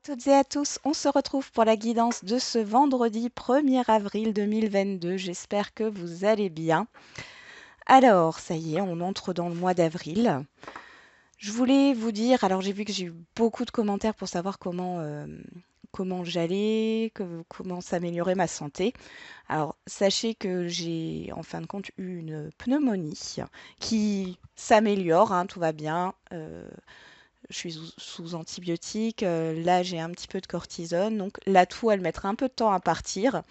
Toutes et à tous, on se retrouve pour la guidance de ce vendredi 1er avril 2022. J'espère que vous allez bien. Alors, ça y est, on entre dans le mois d'avril. Je voulais vous dire, alors j'ai vu que j'ai eu beaucoup de commentaires pour savoir comment j'allais, comment s'améliorer ma santé. Alors, sachez que j'ai en fin de compte eu une pneumonie qui s'améliore, hein, tout va bien. Je suis sous antibiotiques. Là, j'ai un petit peu de cortisone. Donc, la toux, elle mettra un peu de temps à partir,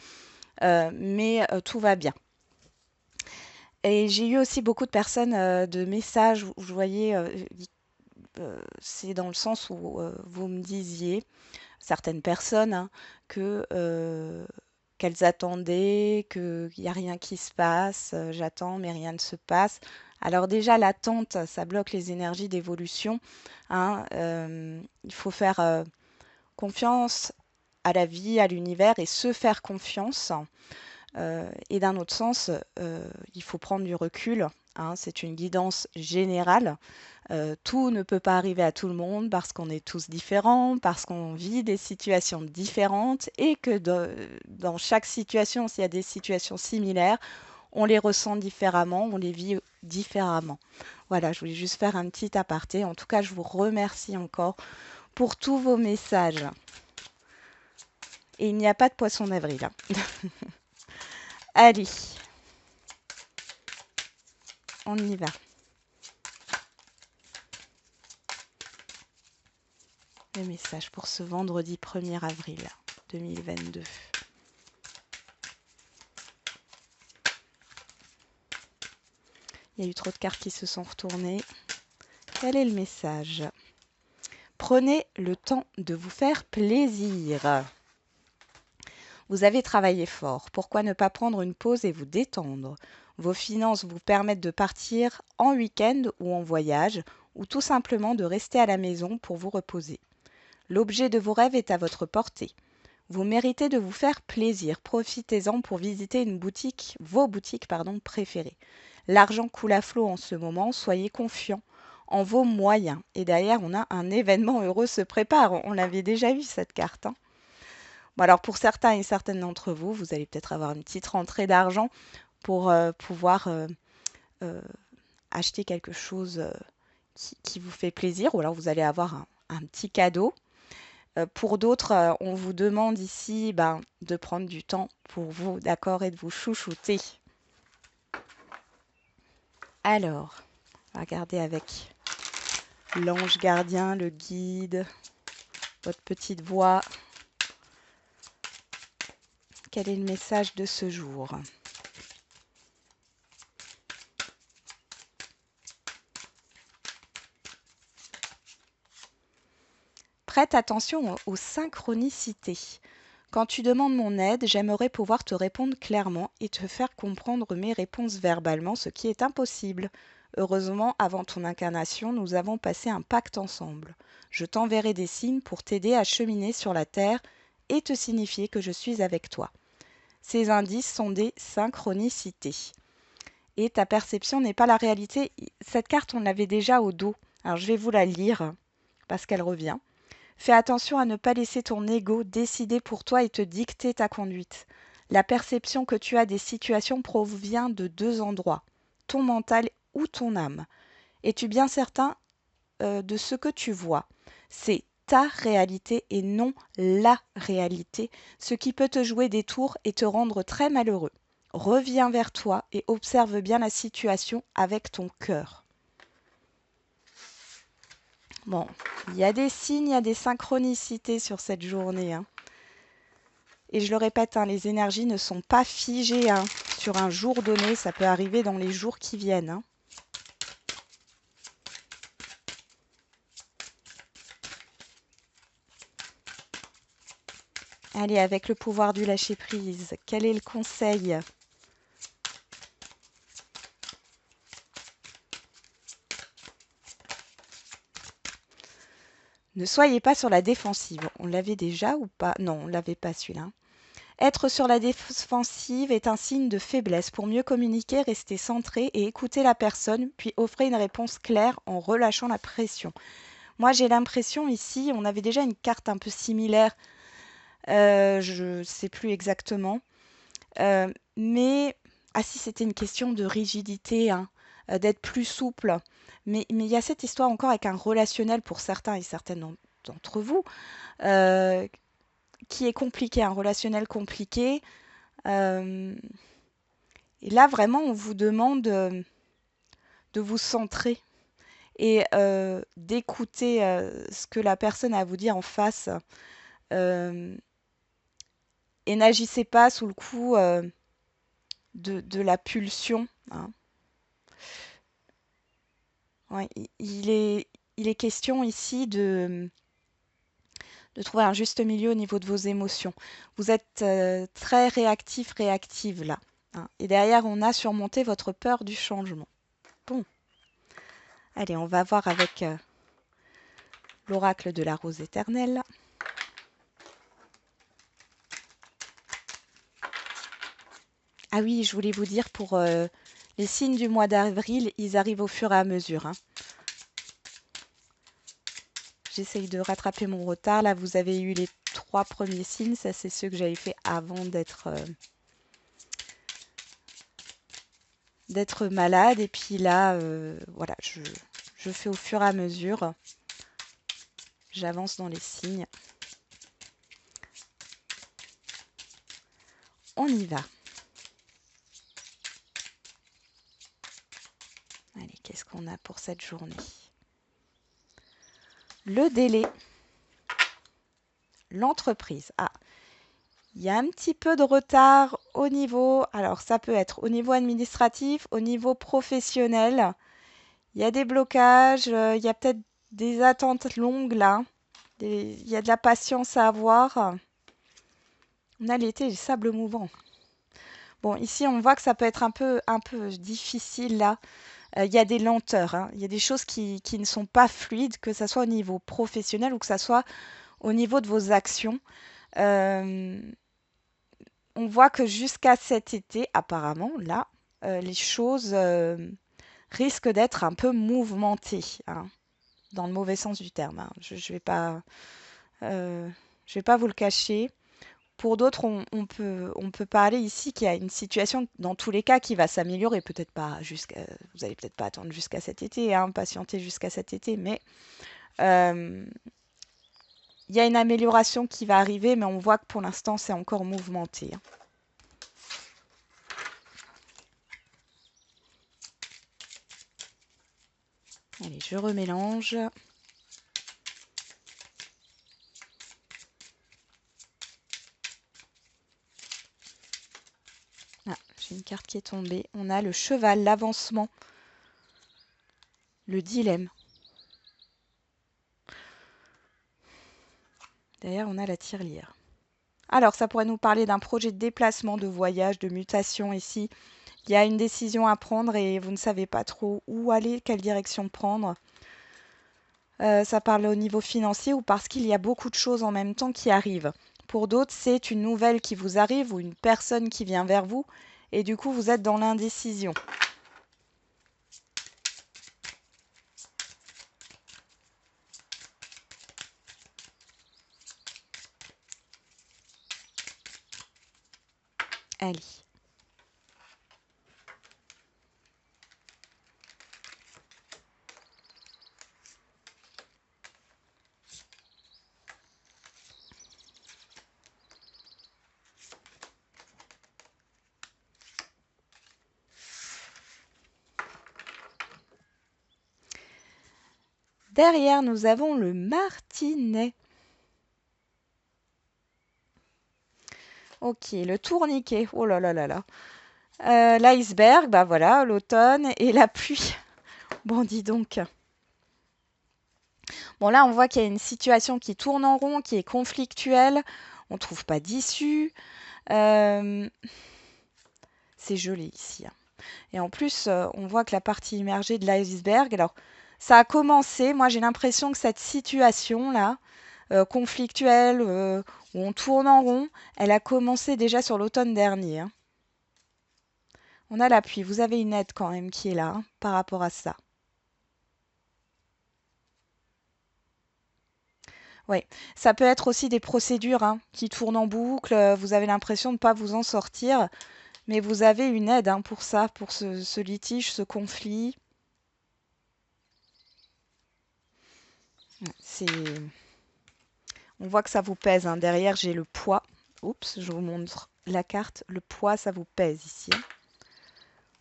mais tout va bien. Et j'ai eu aussi beaucoup de personnes, de messages où je voyais, c'est dans le sens où vous me disiez, certaines personnes, hein, que qu'elles attendaient, qu'il n'y a rien qui se passe, j'attends mais rien ne se passe. Alors déjà, l'attente, ça bloque les énergies d'évolution, hein. Il faut faire confiance à la vie, à l'univers et se faire confiance. Et d'un autre sens, il faut prendre du recul, hein. C'est une guidance générale. Tout ne peut pas arriver à tout le monde parce qu'on est tous différents, parce qu'on vit des situations différentes et que dans chaque situation, s'il y a des situations similaires, on les ressent différemment, on les vit différemment. Voilà, je voulais juste faire un petit aparté. En tout cas, je vous remercie encore pour tous vos messages. Et il n'y a pas de poisson d'avril, hein. Allez, on y va. Le message pour ce vendredi 1er avril 2022. Il y a eu trop de cartes qui se sont retournées. Quel est le message? Prenez le temps de vous faire plaisir. Vous avez travaillé fort. Pourquoi ne pas prendre une pause et vous détendre? Vos finances vous permettent de partir en week-end ou en voyage, ou tout simplement de rester à la maison pour vous reposer. L'objet de vos rêves est à votre portée. Vous méritez de vous faire plaisir. Profitez-en pour visiter vos boutiques préférées. L'argent coule à flot en ce moment. Soyez confiants en vos moyens. Et derrière, on a un événement heureux se prépare. On l'avait déjà vu cette carte, hein. Bon, alors pour certains et certaines d'entre vous, vous allez peut-être avoir une petite rentrée d'argent pour pouvoir euh, acheter quelque chose qui vous fait plaisir, ou alors vous allez avoir un petit cadeau. Pour d'autres, on vous demande ici de prendre du temps pour vous, d'accord, et de vous chouchouter. Alors, on va regarder avec l'ange gardien, le guide, votre petite voix. Quel est le message de ce jour? Prête attention aux synchronicités. Quand tu demandes mon aide, j'aimerais pouvoir te répondre clairement et te faire comprendre mes réponses verbalement, ce qui est impossible. Heureusement, avant ton incarnation, nous avons passé un pacte ensemble. Je t'enverrai des signes pour t'aider à cheminer sur la Terre et te signifier que je suis avec toi. Ces indices sont des synchronicités. Et ta perception n'est pas la réalité. Cette carte, on l'avait déjà au dos. Alors je vais vous la lire parce qu'elle revient. Fais attention à ne pas laisser ton ego décider pour toi et te dicter ta conduite. La perception que tu as des situations provient de deux endroits, ton mental ou ton âme. Es-tu bien certain de ce que tu vois? C'est ta réalité et non la réalité, ce qui peut te jouer des tours et te rendre très malheureux. Reviens vers toi et observe bien la situation avec ton cœur. Bon, il y a des signes, il y a des synchronicités sur cette journée, hein. Et je le répète, hein, les énergies ne sont pas figées, hein, sur un jour donné, ça peut arriver dans les jours qui viennent, hein. Allez, avec le pouvoir du lâcher-prise, quel est le conseil? Ne soyez pas sur la défensive. On l'avait déjà ou pas? Non, on ne l'avait pas celui-là. Être sur la défensive est un signe de faiblesse. Pour mieux communiquer, restez centré et écoutez la personne, puis offrez une réponse claire en relâchant la pression. Moi, j'ai l'impression ici, on avait déjà une carte un peu similaire, je ne sais plus exactement. Mais, ah si, c'était une question de rigidité, hein, d'être plus souple. Mais il y a cette histoire encore avec un relationnel pour certains et certaines d'entre vous, euh, qui est compliqué, un relationnel compliqué. Euh, et là, vraiment, on vous demande de vous centrer et d'écouter ce que la personne a à vous dire en face. euh, et n'agissez pas sous le coup de la pulsion, hein. Ouais, il est question ici de trouver un juste milieu au niveau de vos émotions. Vous êtes très réactif, réactive là, hein. Et derrière, on a surmonté votre peur du changement. Bon, allez, on va voir avec l'oracle de la rose éternelle. Ah oui, je voulais vous dire pour les signes du mois d'avril, ils arrivent au fur et à mesure, hein. J'essaye de rattraper mon retard. Là, vous avez eu les 3 premiers signes. Ça, c'est ceux que j'avais fait avant d'être malade. Et puis là, voilà, je fais au fur et à mesure. J'avance dans les signes. On y va. Allez, qu'est-ce qu'on a pour cette journée? Le délai. L'entreprise. Ah, il y a un petit peu de retard au niveau, alors ça peut être au niveau administratif, au niveau professionnel. Il y a des blocages, il y a peut-être des attentes longues là. Il y a de la patience à avoir. On a l'été, les sables mouvants. Bon, ici, on voit que ça peut être un peu difficile là. Il y a des lenteurs, hein. Il y a des choses qui ne sont pas fluides, que ce soit au niveau professionnel ou que ce soit au niveau de vos actions. Euh, on voit que jusqu'à cet été, apparemment, là, les choses risquent d'être un peu mouvementées, hein, dans le mauvais sens du terme, hein. Euh, je vais pas vous le cacher. Pour d'autres, on peut parler ici qu'il y a une situation, dans tous les cas, qui va s'améliorer. Peut-être pas jusqu'à, vous allez peut-être pas attendre jusqu'à cet été, hein, patienter jusqu'à cet été, mais euh, il y a une amélioration qui va arriver, mais on voit que pour l'instant, c'est encore mouvementé, hein. Allez, je remélange. Ah, j'ai une carte qui est tombée. On a le cheval, l'avancement, le dilemme. Derrière, on a la tirelire. Alors, ça pourrait nous parler d'un projet de déplacement, de voyage, de mutation ici. Il y a une décision à prendre et vous ne savez pas trop où aller, quelle direction prendre. Ça parle au niveau financier ou parce qu'il y a beaucoup de choses en même temps qui arrivent. Pour d'autres, c'est une nouvelle qui vous arrive ou une personne qui vient vers vous et du coup, vous êtes dans l'indécision. Allez. Derrière, nous avons le martinet. Ok, le tourniquet. Oh là là là là. L'iceberg, bah voilà, l'automne et la pluie. Bon, dis donc. Bon, là, on voit qu'il y a une situation qui tourne en rond, qui est conflictuelle. On ne trouve pas d'issue. Euh, c'est gelé ici, hein. Et en plus, on voit que la partie immergée de l'iceberg, alors, ça a commencé. Moi, j'ai l'impression que cette situation-là, conflictuelle, où on tourne en rond, elle a commencé déjà sur l'automne dernier, hein. On a l'appui. Vous avez une aide quand même qui est là, hein, par rapport à ça. Oui, ça peut être aussi des procédures hein, qui tournent en boucle. Vous avez l'impression de ne pas vous en sortir, mais vous avez une aide hein, pour ça, pour ce litige, ce conflit. C'est, on voit que ça vous pèse. Hein. Derrière, j'ai le poids. Oups, je vous montre la carte. Le poids, ça vous pèse ici. Hein.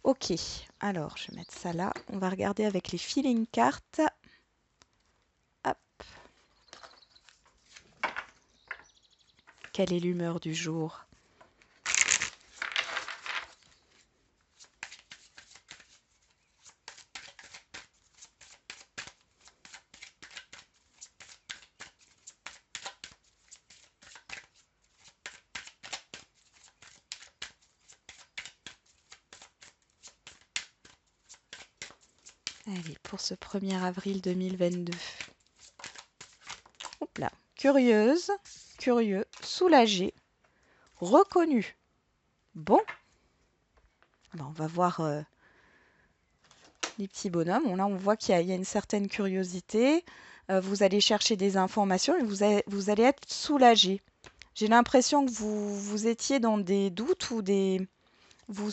Ok, alors je vais mettre ça là. On va regarder avec les feeling cartes. Hop. Quelle est l'humeur du jour? Allez, pour ce 1er avril 2022. Hop là. Curieuse, curieux, soulagé, reconnu. Bon, on va voir les petits bonhommes. Là, on voit qu'il y a une certaine curiosité. Vous allez chercher des informations et vous allez être soulagé. J'ai l'impression que vous étiez dans des doutes ou vous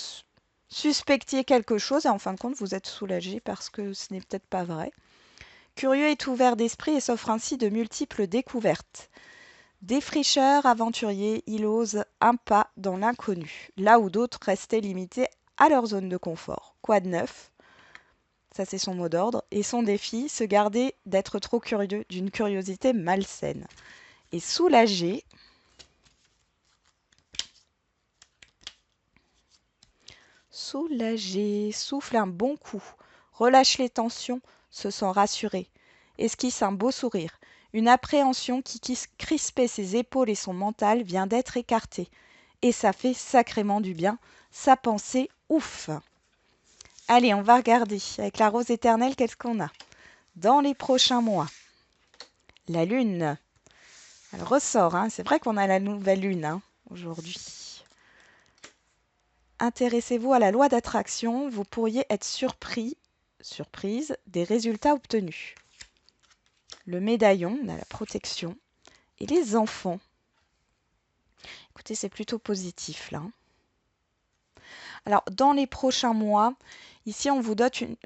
suspectiez quelque chose et en fin de compte, vous êtes soulagé parce que ce n'est peut-être pas vrai. Curieux est ouvert d'esprit et s'offre ainsi de multiples découvertes. Défricheur, aventurier, il ose un pas dans l'inconnu, là où d'autres restaient limités à leur zone de confort. Quoi de neuf? Ça, c'est son mot d'ordre. Et son défi, se garder d'être trop curieux, d'une curiosité malsaine. Et soulagé, souffle un bon coup, relâche les tensions, se sent rassuré, esquisse un beau sourire. Une appréhension qui crispait ses épaules et son mental vient d'être écartée. Et ça fait sacrément du bien. Sa pensée, ouf. Allez, on va regarder. Avec la rose éternelle, qu'est-ce qu'on a? Dans les prochains mois, la lune, elle ressort. Hein. C'est vrai qu'on a la nouvelle lune hein, aujourd'hui. Intéressez-vous à la loi d'attraction. Vous pourriez être surprise des résultats obtenus. Le médaillon, on a la protection. Et les enfants. Écoutez, c'est plutôt positif là. Alors, dans les prochains mois, ici, on vous donne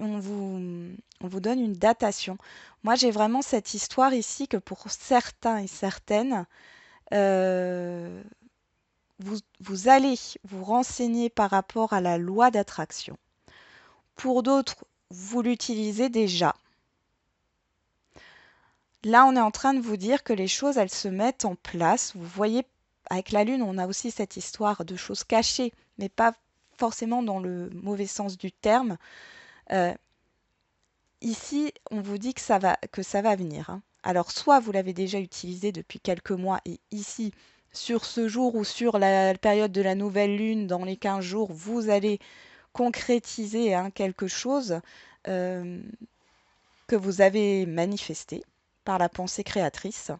une datation. Moi, j'ai vraiment cette histoire ici que pour certains et certaines, euh, vous allez vous renseigner par rapport à la loi d'attraction. Pour d'autres, vous l'utilisez déjà. Là, on est en train de vous dire que les choses, elles se mettent en place. Vous voyez, avec la Lune, on a aussi cette histoire de choses cachées, mais pas forcément dans le mauvais sens du terme. Euh, Ici, on vous dit que ça va venir. Hein. Alors, soit vous l'avez déjà utilisé depuis quelques mois et ici, sur ce jour ou sur la période de la nouvelle lune, dans les 15 jours, vous allez concrétiser hein, quelque chose euh, que vous avez manifesté par la pensée créatrice.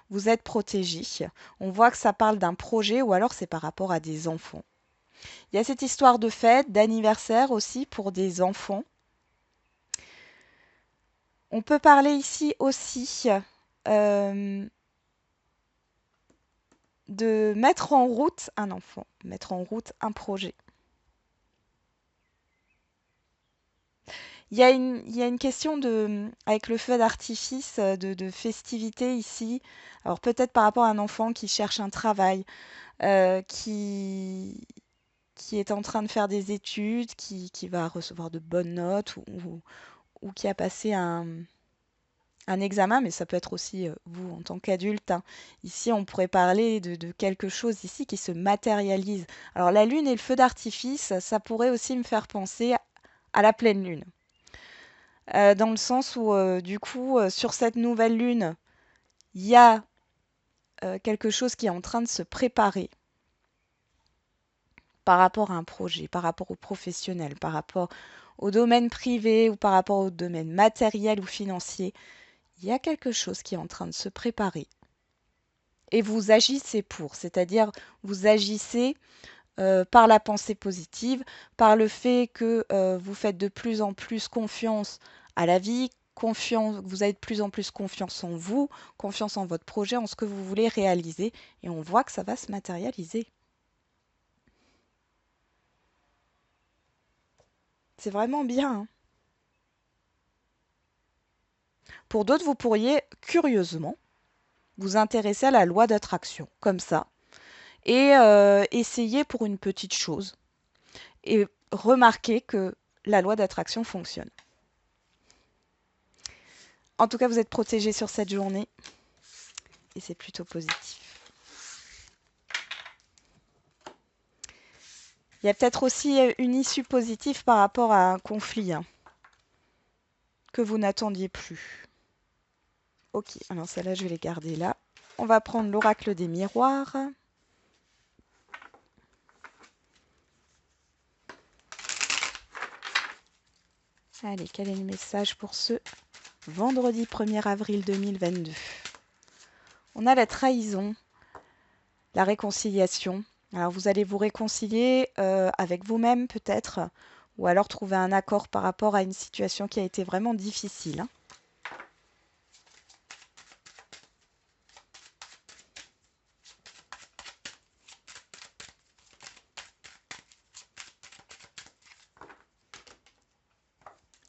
Vous êtes protégé. On voit que ça parle d'un projet ou alors c'est par rapport à des enfants. Il y a cette histoire de fête, d'anniversaire aussi pour des enfants. On peut parler ici aussi de mettre en route un enfant, mettre en route un projet. Il y a une question avec le feu d'artifice de festivité ici. Alors peut-être par rapport à un enfant qui cherche un travail, euh, qui, qui est en train de faire des études, qui va recevoir de bonnes notes ou qui a passé un examen, mais ça peut être aussi vous en tant qu'adulte. Hein. Ici, on pourrait parler de quelque chose ici qui se matérialise. Alors la lune et le feu d'artifice, ça pourrait aussi me faire penser à la pleine lune. Dans le sens où, du coup, sur cette nouvelle lune, il y a quelque chose qui est en train de se préparer par rapport à un projet, par rapport aux professionnels, par rapport au domaine privé ou par rapport au domaine matériel ou financier. Il y a quelque chose qui est en train de se préparer. Et vous agissez pour, c'est-à-dire vous agissez par la pensée positive, par le fait que vous faites de plus en plus confiance à la vie, vous avez de plus en plus confiance en vous, confiance en votre projet, en ce que vous voulez réaliser, et on voit que ça va se matérialiser. C'est vraiment bien, hein. Pour d'autres, vous pourriez, curieusement, vous intéresser à la loi d'attraction, comme ça, et essayer pour une petite chose, et remarquer que la loi d'attraction fonctionne. En tout cas, vous êtes protégé sur cette journée, et c'est plutôt positif. Il y a peut-être aussi une issue positive par rapport à un conflit, hein, que vous n'attendiez plus. Ok, alors celle-là, je vais les garder là. On va prendre l'oracle des miroirs. Allez, quel est le message pour ce vendredi 1er avril 2022? On a la trahison, la réconciliation. Alors vous allez vous réconcilier avec vous-même peut-être, ou alors trouver un accord par rapport à une situation qui a été vraiment difficile, hein.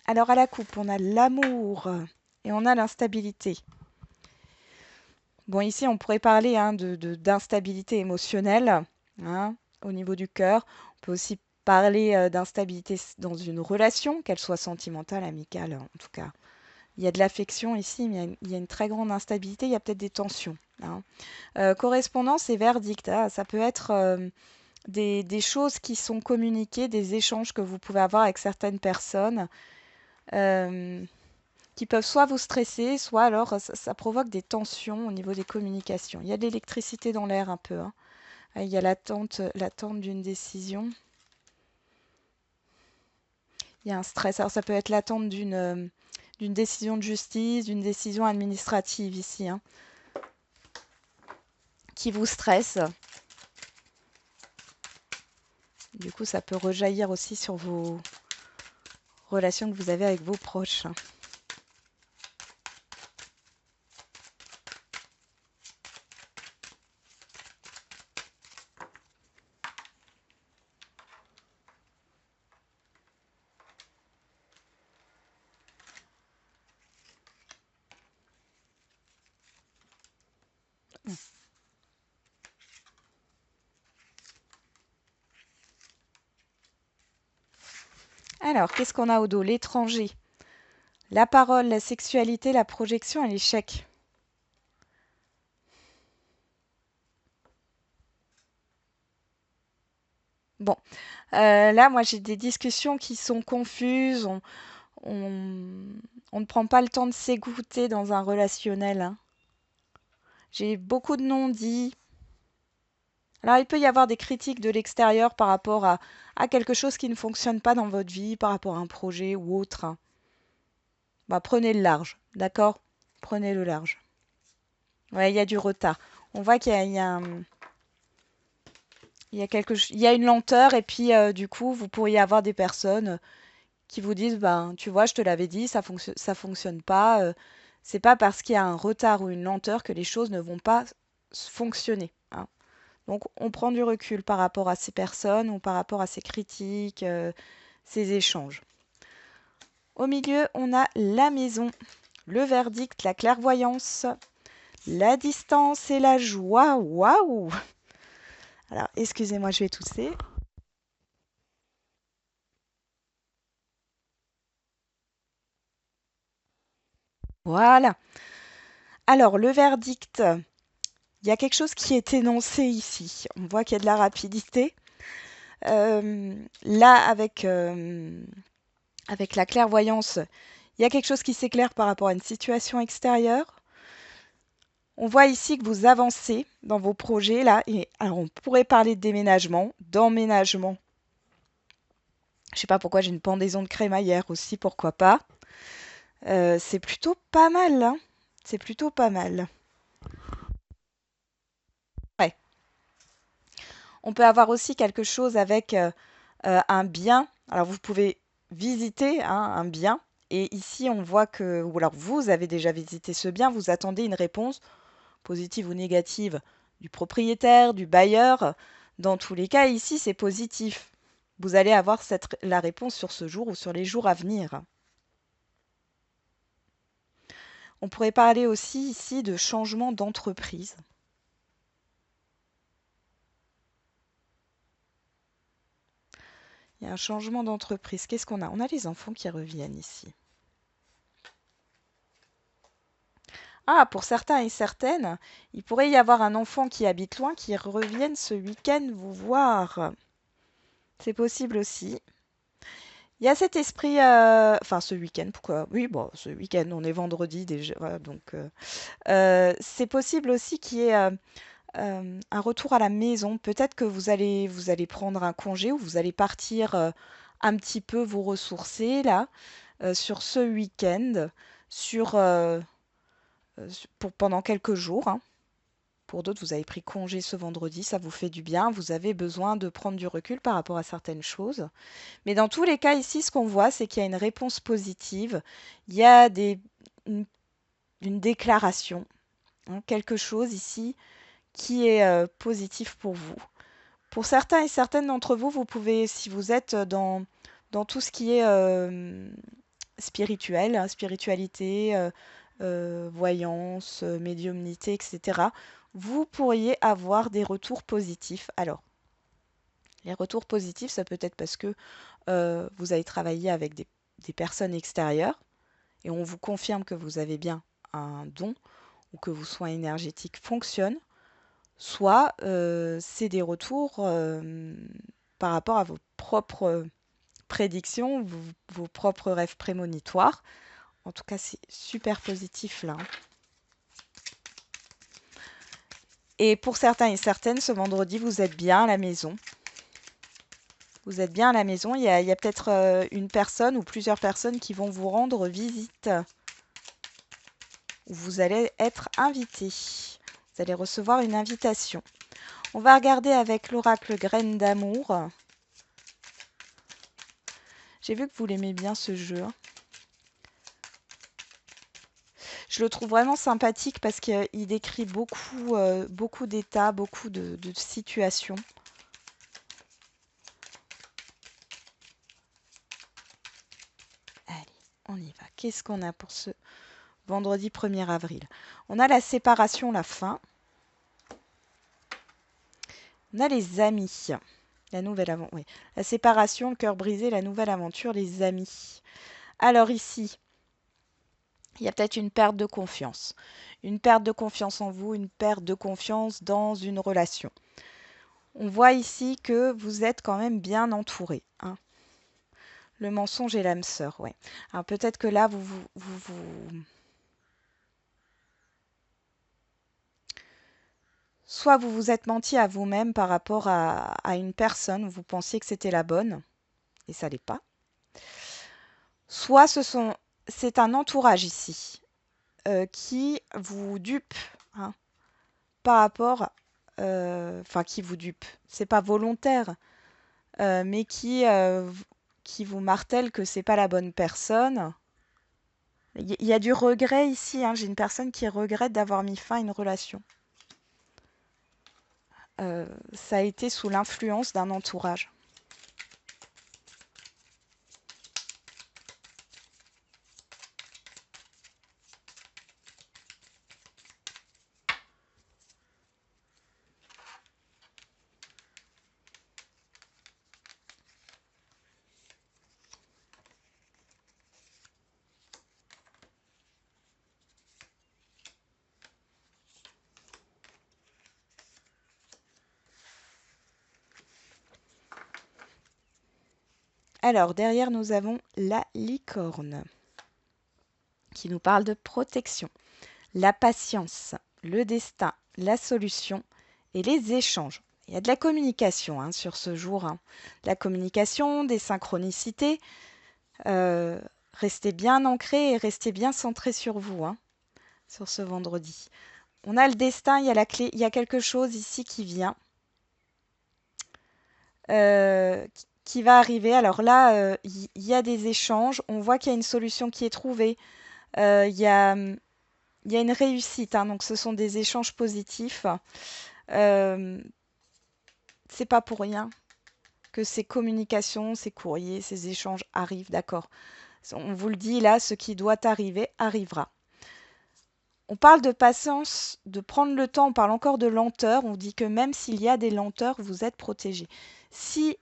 Alors à la coupe, on a l'amour et on a l'instabilité. Bon, ici, on pourrait parler hein, d'instabilité émotionnelle hein, au niveau du cœur. On peut aussi parler d'instabilité dans une relation, qu'elle soit sentimentale, amicale, en tout cas. Il y a de l'affection ici, mais il y a une très grande instabilité, il y a peut-être des tensions, hein. Correspondance et verdict, ah, ça peut être des choses qui sont communiquées, des échanges que vous pouvez avoir avec certaines personnes. Qui peuvent soit vous stresser, soit alors ça provoque des tensions au niveau des communications. Il y a de l'électricité dans l'air un peu, hein. Il y a l'attente d'une décision. Il y a un stress. Alors ça peut être l'attente d'une décision de justice, d'une décision administrative ici, hein, qui vous stresse. Du coup, ça peut rejaillir aussi sur vos relations que vous avez avec vos proches. Alors, qu'est-ce qu'on a au dos? L'étranger, la parole, la sexualité, la projection et l'échec. Bon, là, moi, j'ai des discussions qui sont confuses. On, on ne prend pas le temps de s'écouter dans un relationnel, hein. J'ai beaucoup de non-dits. Alors, il peut y avoir des critiques de l'extérieur par rapport à quelque chose qui ne fonctionne pas dans votre vie, par rapport à un projet ou autre, hein. Bah, prenez le large, d'accord? Prenez le large. Ouais, il y a du retard. On voit qu'il y a il y a une lenteur et puis du coup, vous pourriez avoir des personnes qui vous disent, ben, tu vois, je te l'avais dit, ça fonctionne pas. C'est pas parce qu'il y a un retard ou une lenteur que les choses ne vont pas fonctionner, hein. Donc, on prend du recul par rapport à ces personnes ou par rapport à ces critiques, ces échanges. Au milieu, on a la maison, le verdict, la clairvoyance, la distance et la joie. Waouh! Alors, excusez-moi, je vais tousser. Voilà. Alors, le verdict, il y a quelque chose qui est énoncé ici. On voit qu'il y a de la rapidité. Là, avec la clairvoyance, il y a quelque chose qui s'éclaire par rapport à une situation extérieure. On voit ici que vous avancez dans vos projets là. Et alors, on pourrait parler de déménagement, d'emménagement. Je sais pas pourquoi j'ai une pendaison de crémaillère aussi, pourquoi pas. C'est plutôt pas mal, hein. C'est plutôt pas mal. Ouais. On peut avoir aussi quelque chose avec un bien. Alors vous pouvez visiter hein, un bien Et ici, on voit que, ou alors vous avez déjà visité ce bien, vous attendez une réponse positive ou négative du propriétaire, du bailleur. Dans tous les cas, ici, c'est positif. Vous allez avoir la réponse sur ce jour ou sur les jours à venir. On pourrait parler aussi ici de changement d'entreprise. Il y a un changement d'entreprise. Qu'est-ce qu'on a? On a les enfants qui reviennent ici. Ah, pour certains et certaines, il pourrait y avoir un enfant qui habite loin qui revienne ce week-end vous voir. C'est possible aussi. Il y a cet esprit, enfin ce week-end, pourquoi? Oui, bon, ce week-end, on est vendredi déjà, voilà, donc c'est possible aussi qu'il y ait un retour à la maison. Peut-être que vous allez prendre un congé ou vous allez partir un petit peu vous ressourcer là sur ce week-end, sur, pour pendant quelques jours, hein. Pour d'autres, vous avez pris congé ce vendredi, ça vous fait du bien. Vous avez besoin de prendre du recul par rapport à certaines choses. Mais dans tous les cas, ici, ce qu'on voit, c'est qu'il y a une réponse positive. Il y a une, une déclaration, hein, quelque chose ici qui est positif pour vous. Pour certains et certaines d'entre vous, vous pouvez, si vous êtes dans tout ce qui est spirituel, hein, spiritualité, voyance, médiumnité, etc., vous pourriez avoir des retours positifs. Alors, les retours positifs, ça peut être parce que vous allez travailler avec des personnes extérieures et on vous confirme que vous avez bien un don ou que vos soins énergétiques fonctionnent, soit c'est des retours par rapport à vos propres prédictions, vos propres rêves prémonitoires. En tout cas, c'est super positif là, hein. Et pour certains et certaines, ce vendredi, vous êtes bien à la maison. Vous êtes bien à la maison. Il y a peut-être une personne ou plusieurs personnes qui vont vous rendre visite. Vous allez être invité. Vous allez recevoir une invitation. On va regarder avec l'oracle Graine d'amour. J'ai vu que vous l'aimez bien ce jeu, hein. Je le trouve vraiment sympathique parce qu'il décrit beaucoup, beaucoup d'états, beaucoup de situations. Allez, on y va. Qu'est-ce qu'on a pour ce vendredi 1er avril? On a la séparation, la fin. On a les amis. La nouvelle aventure. Oui. La séparation, le cœur brisé, la nouvelle aventure, les amis. Alors ici, il y a peut-être une perte de confiance. Une perte de confiance en vous, une perte de confiance dans une relation. On voit ici que vous êtes quand même bien entouré, hein. Le mensonge et l'âme sœur, ouais. Alors peut-être que là, soit vous vous êtes menti à vous-même par rapport à une personne, vous pensiez que c'était la bonne, et ça l'est pas. Soit c'est un entourage ici qui vous dupe, hein, par rapport, enfin qui vous dupe. C'est pas volontaire, mais qui vous martèle que c'est pas la bonne personne. Il y a du regret ici, hein. J'ai une personne qui regrette d'avoir mis fin à une relation. Ça a été sous l'influence d'un entourage. Alors, derrière, nous avons la licorne qui nous parle de protection, la patience, le destin, la solution et les échanges. Il y a de la communication, hein, sur ce jour, hein. De la communication, des synchronicités. Restez bien ancrés et restez bien centrés sur vous, hein, sur ce vendredi. On a le destin, il y a la clé, il y a quelque chose ici qui vient, qui va arriver. Alors là, il y a des échanges. On voit qu'il y a une solution qui est trouvée. Il y a, il y a une réussite, hein, donc ce sont des échanges positifs. Euh, c'est pas pour rien que ces communications, ces courriers, ces échanges arrivent, d'accord. On vous le dit là, ce qui doit arriver arrivera. On parle de patience, de prendre le temps, on parle encore de lenteur. On dit que même s'il y a des lenteurs, vous êtes protégé. Si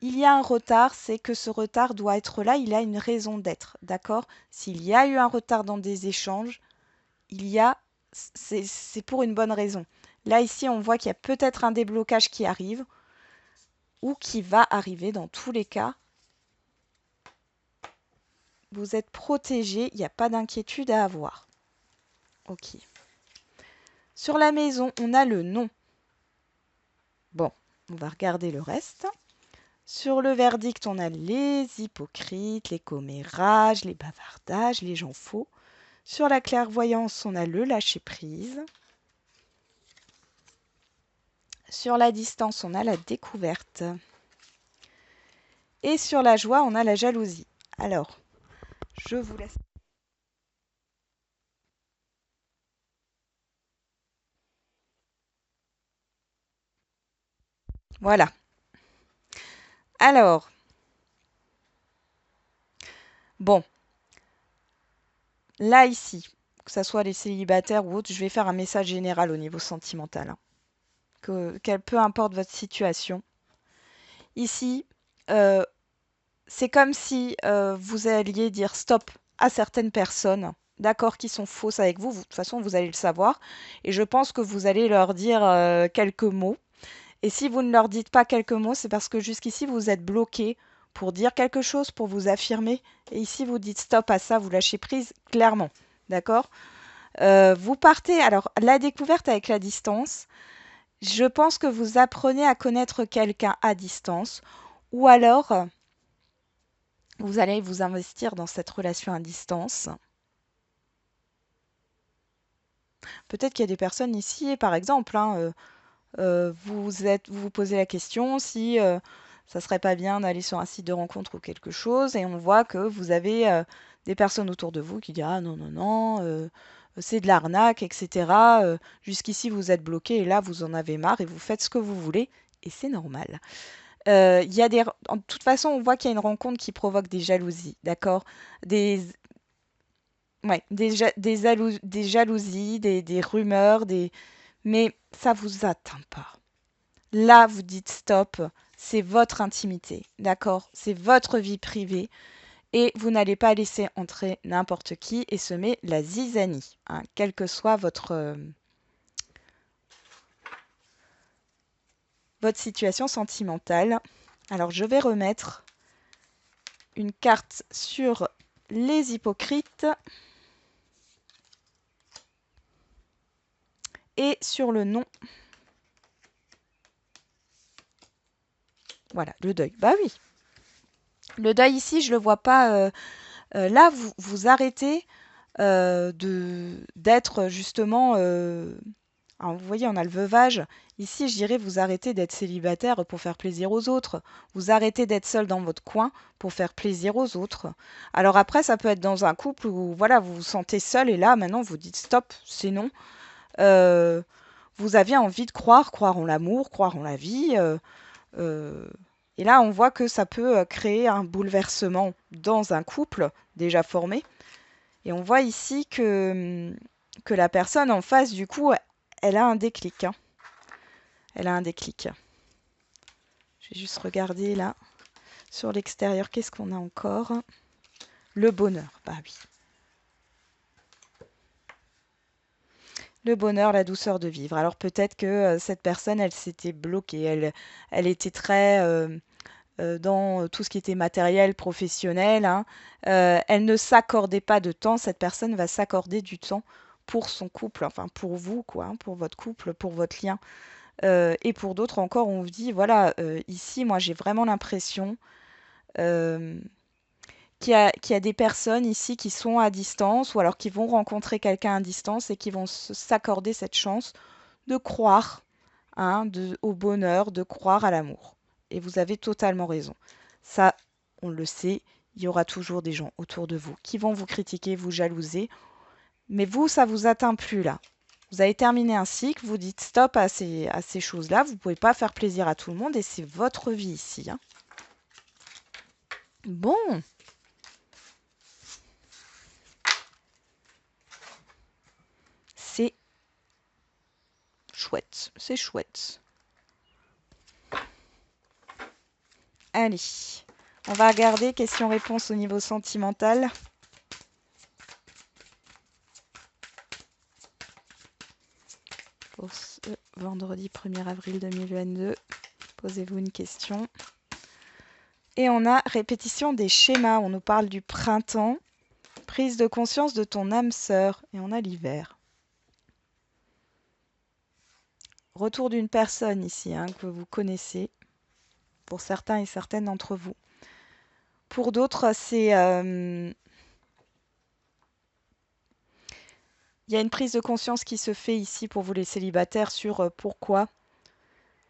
il y a un retard, c'est que ce retard doit être là, il a une raison d'être, d'accord? S'il y a eu un retard dans des échanges, il y a, c'est pour une bonne raison. Là, ici, on voit qu'il y a peut-être un déblocage qui arrive ou qui va arriver dans tous les cas. Vous êtes protégé, il n'y a pas d'inquiétude à avoir. Ok. Sur la maison, on a le nom. Bon, on va regarder le reste. Sur le verdict, on a les hypocrites, les commérages, les bavardages, les gens faux. Sur la clairvoyance, on a le lâcher-prise. Sur la distance, on a la découverte. Et sur la joie, on a la jalousie. Alors, je vous laisse. Voilà. Alors, bon, là ici, que ce soit les célibataires ou autres, je vais faire un message général au niveau sentimental, hein. Peu importe votre situation. Ici, euh, c'est comme si vous alliez dire stop à certaines personnes, d'accord, qui sont fausses avec vous. De toute façon, vous allez le savoir. Et je pense que vous allez leur dire quelques mots. Et si vous ne leur dites pas quelques mots, c'est parce que jusqu'ici, vous êtes bloqué pour dire quelque chose, pour vous affirmer. Et ici, vous dites stop à ça, vous lâchez prise clairement. D'accord? Vous partez. Alors, la découverte avec la distance, je pense que vous apprenez à connaître quelqu'un à distance. Ou alors, vous allez vous investir dans cette relation à distance. Peut-être qu'il y a des personnes ici, par exemple, hein, vous vous posez la question si ça serait pas bien d'aller sur un site de rencontre ou quelque chose, et on voit que vous avez des personnes autour de vous qui disent ah non non non, c'est de l'arnaque, etc. Jusqu'ici vous êtes bloqué et là vous en avez marre et vous faites ce que vous voulez et c'est normal. Il y a de toute façon, on voit qu'il y a une rencontre qui provoque des jalousies, d'accord? Des, ouais, des jalousies, des rumeurs, mais ça vous atteint pas. Là, vous dites stop, c'est votre intimité, d'accord? C'est votre vie privée et vous n'allez pas laisser entrer n'importe qui et semer la zizanie, hein, quelle que soit votre situation sentimentale. Alors, je vais remettre une carte sur les hypocrites et sur le nom. Voilà, le deuil. Bah oui. Le deuil ici, je le vois pas. Là, vous arrêtez d'être justement. Alors, vous voyez, on a le veuvage. Ici, je dirais, vous arrêtez d'être célibataire pour faire plaisir aux autres. Vous arrêtez d'être seul dans votre coin pour faire plaisir aux autres. Alors après, ça peut être dans un couple où voilà, vous vous sentez seul et là, maintenant, vous dites stop, c'est non. Euh, vous avez envie de croire en l'amour, croire en la vie. Euh, et là, on voit que ça peut créer un bouleversement dans un couple déjà formé. Et on voit ici que la personne en face, du coup, elle a un déclic, hein. Elle a un déclic. Je vais juste regarder là, sur l'extérieur, qu'est-ce qu'on a encore? Le bonheur, bah oui. Le bonheur, la douceur de vivre. Alors peut-être que cette personne, elle s'était bloquée. Elle était très dans tout ce qui était matériel, professionnel, hein. Elle ne s'accordait pas de temps. Cette personne va s'accorder du temps pour son couple, enfin pour vous, quoi, hein, pour votre couple, pour votre lien. Et pour d'autres encore, on vous dit, voilà, ici, moi, j'ai vraiment l'impression euh, qu'il y a des personnes ici qui sont à distance ou alors qui vont rencontrer quelqu'un à distance et qui vont s'accorder cette chance de croire, hein, au bonheur, de croire à l'amour. Et vous avez totalement raison. Ça, on le sait, il y aura toujours des gens autour de vous qui vont vous critiquer, vous jalouser. Mais vous, ça vous atteint plus là. Vous avez terminé un cycle, vous dites stop à ces choses-là. Vous ne pouvez pas faire plaisir à tout le monde et c'est votre vie ici, hein. Bon, c'est chouette, c'est chouette. Allez, on va regarder question-réponse au niveau sentimental. Pour ce vendredi 1er avril 2022, posez-vous une question. Et on a répétition des schémas. On nous parle du printemps, prise de conscience de ton âme sœur. Et on a l'hiver. Retour d'une personne ici, hein, que vous connaissez, pour certains et certaines d'entre vous. Pour d'autres, c'est... il y a une prise de conscience qui se fait ici pour vous les célibataires sur pourquoi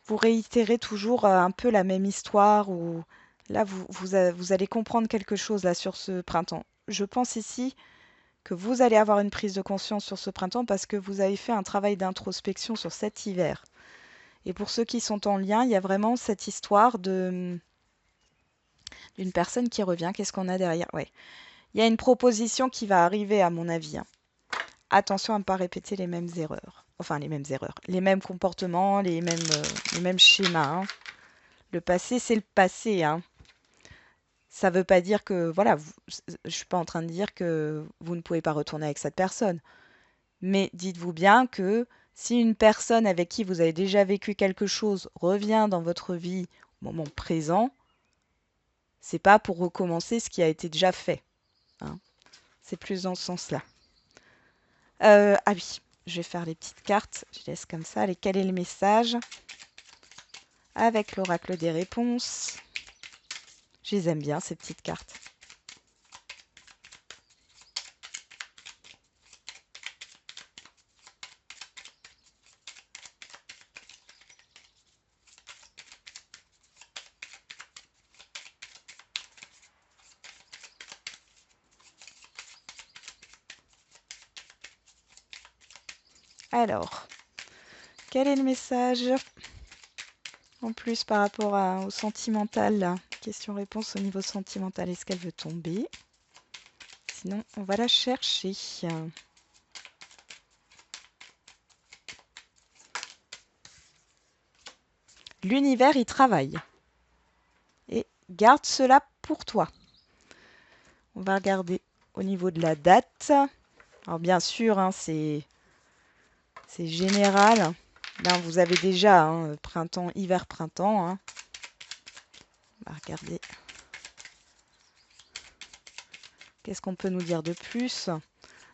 vous réitérez toujours un peu la même histoire ou là vous allez comprendre quelque chose là sur ce printemps. Je pense ici que vous allez avoir une prise de conscience sur ce printemps parce que vous avez fait un travail d'introspection sur cet hiver. Et pour ceux qui sont en lien, il y a vraiment cette histoire d'une personne qui revient. Qu'est-ce qu'on a derrière? Ouais. Il y a une proposition qui va arriver à mon avis, hein. Attention à ne pas répéter les mêmes erreurs. Enfin, les mêmes erreurs. Les mêmes comportements, les mêmes schémas, hein. Le passé, c'est le passé, hein. Ça ne veut pas dire que, voilà, je ne suis pas en train de dire que vous ne pouvez pas retourner avec cette personne. Mais dites-vous bien que si une personne avec qui vous avez déjà vécu quelque chose revient dans votre vie au moment présent, c'est pas pour recommencer ce qui a été déjà fait, hein. C'est plus dans ce sens-là. Ah oui, je vais faire les petites cartes. Je laisse comme ça. Allez, quel est le message? Avec l'oracle des réponses. Je les aime bien, ces petites cartes. Alors, quel est le message en plus par rapport au sentimental là? Question-réponse au niveau sentimental. Est-ce qu'elle veut tomber? Sinon, on va la chercher. L'univers y travaille. Et garde cela pour toi. On va regarder au niveau de la date. Alors bien sûr, hein, c'est général. Là, vous avez déjà hein, printemps, hiver, printemps, hein. On va regarder. Qu'est-ce qu'on peut nous dire de plus?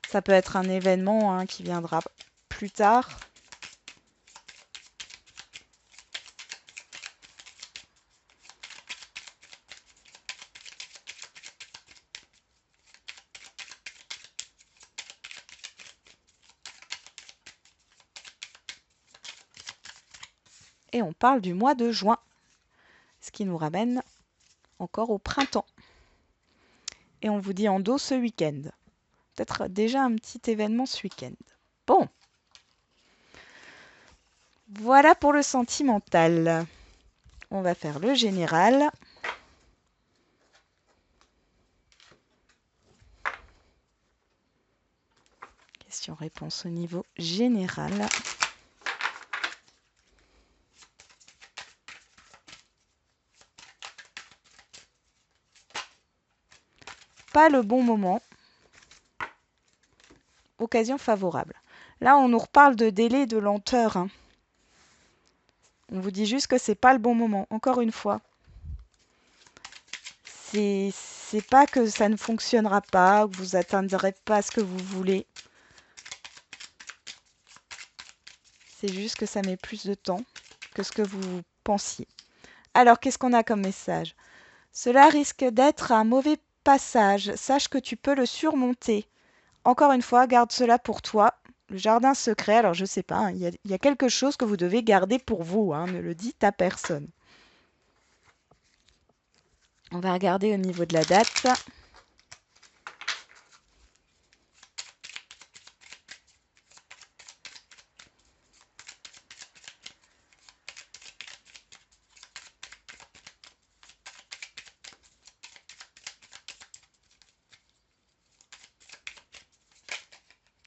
Ça peut être un événement hein, qui viendra plus tard. Et on parle du mois de juin, ce qui nous ramène encore au printemps. Et on vous dit en dos ce week-end. Peut-être déjà un petit événement ce week-end. Bon. Voilà pour le sentimental. On va faire le général. Question-réponse au niveau général. Pas le bon moment. Occasion favorable. Là, on nous reparle de délai, de lenteur, hein. On vous dit juste que c'est pas le bon moment. Encore une fois. C'est pas que ça ne fonctionnera pas, que vous n'atteindrez pas ce que vous voulez. C'est juste que ça met plus de temps que ce que vous pensiez. Alors, qu'est-ce qu'on a comme message? Cela risque d'être un mauvais passage. Sache que tu peux le surmonter. Encore une fois, garde cela pour toi. Le jardin secret, alors je sais pas, hein, il y a quelque chose que vous devez garder pour vous, hein, ne le dites à personne. On va regarder au niveau de la date.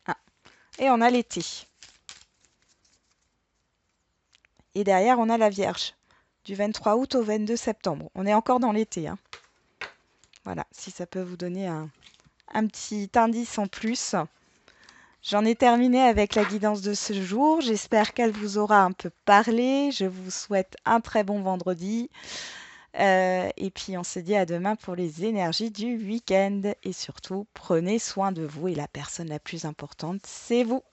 Ah, et on a l'été. Et derrière, on a la Vierge, du 23 août au 22 septembre. On est encore dans l'été, hein. Voilà, si ça peut vous donner un petit indice en plus. J'en ai terminé avec la guidance de ce jour. J'espère qu'elle vous aura un peu parlé. Je vous souhaite un très bon vendredi. Et puis on se dit à demain pour les énergies du week-end. Et surtout, prenez soin de vous et la personne la plus importante, c'est vous.